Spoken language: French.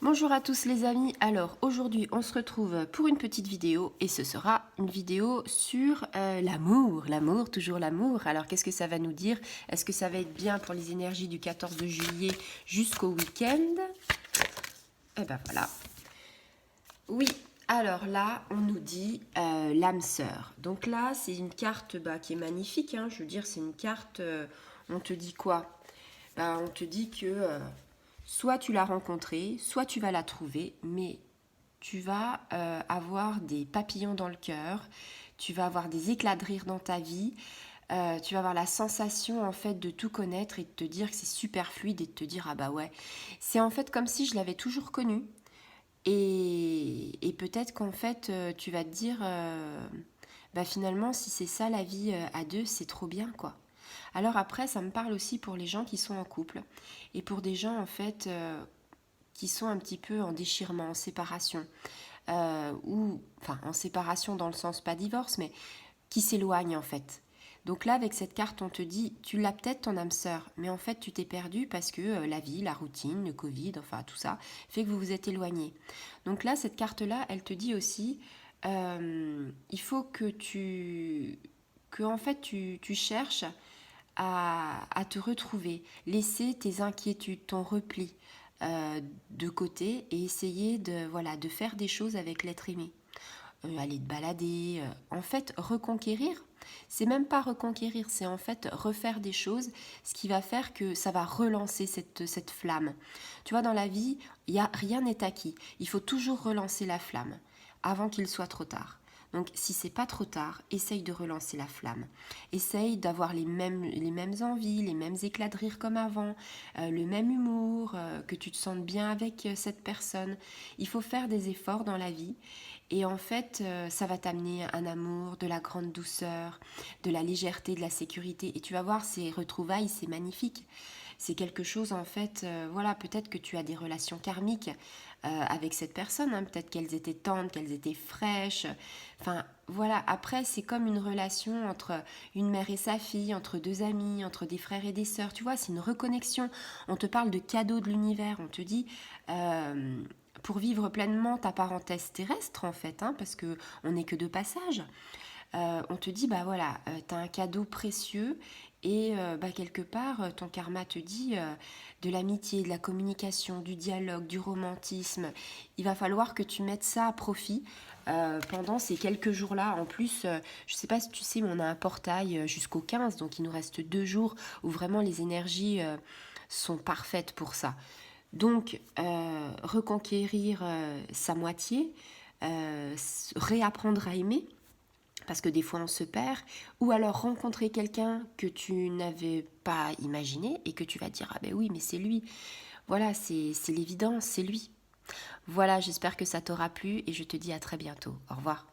Bonjour à tous les amis, alors aujourd'hui on se retrouve pour une petite vidéo et ce sera une vidéo sur l'amour, toujours l'amour. Alors qu'est-ce que ça va nous dire? Est-ce que ça va être bien pour les énergies du 14 juillet jusqu'au week-end? Eh ben voilà. Oui, alors là on nous dit l'âme sœur. Donc là c'est une carte qui est magnifique, hein. Je veux dire c'est une carte, on te dit quoi? On te dit que... soit tu l'as rencontrée, soit tu vas la trouver, mais tu vas avoir des papillons dans le cœur, tu vas avoir des éclats de rire dans ta vie, tu vas avoir la sensation en fait de tout connaître et de te dire que c'est super fluide et de te dire ah bah ouais, c'est en fait comme si je l'avais toujours connu et peut-être qu'en fait tu vas te dire finalement si c'est ça la vie à deux c'est trop bien quoi. Alors après ça me parle aussi pour les gens qui sont en couple et pour des gens en fait qui sont un petit peu en déchirement, en séparation, enfin en séparation dans le sens pas divorce, mais qui s'éloignent en fait. Donc là, avec cette carte, on te dit, tu l'as peut-être ton âme sœur, mais en fait, tu t'es perdu parce que la vie, la routine, le Covid, enfin tout ça, fait que vous vous êtes éloignés. Donc là, cette carte-là, elle te dit aussi, il faut que en fait, tu cherches à te retrouver, laisser tes inquiétudes, ton repli de côté et essayer de faire des choses avec l'être aimé. Aller te balader, en fait reconquérir, c'est même pas reconquérir, c'est en fait refaire des choses, ce qui va faire que ça va relancer cette flamme. Tu vois, dans la vie, rien n'est acquis, il faut toujours relancer la flamme avant qu'il soit trop tard. Donc si c'est pas trop tard, essaye de relancer la flamme. Essaye d'avoir les mêmes envies, les mêmes éclats de rire comme avant, le même humour, que tu te sentes bien avec cette personne. Il faut faire des efforts dans la vie et en fait ça va t'amener un amour, de la grande douceur, de la légèreté, de la sécurité et tu vas voir ces retrouvailles, c'est magnifique. C'est quelque chose en fait, voilà, peut-être que tu as des relations karmiques avec cette personne, hein. Peut-être qu'elles étaient tendres, qu'elles étaient fraîches, enfin voilà, après c'est comme une relation entre une mère et sa fille, entre deux amis, entre des frères et des sœurs, tu vois, c'est une reconnexion, on te parle de cadeaux de l'univers, on te dit pour vivre pleinement ta parenthèse terrestre en fait, hein, parce que on n'est que de passage. On te dit bah voilà, t'as un cadeau précieux et quelque part ton karma te dit de l'amitié, de la communication, du dialogue, du romantisme. Il va falloir que tu mettes ça à profit pendant ces quelques jours-là. En plus, je sais pas si tu sais, mais on a un portail jusqu'au 15, donc il nous reste 2 jours où vraiment les énergies sont parfaites pour ça. Donc, reconquérir sa moitié, réapprendre à aimer, parce que des fois on se perd, ou alors rencontrer quelqu'un que tu n'avais pas imaginé et que tu vas dire ah ben oui mais c'est lui, voilà c'est l'évidence, c'est lui. Voilà, j'espère que ça t'aura plu et je te dis à très bientôt, au revoir.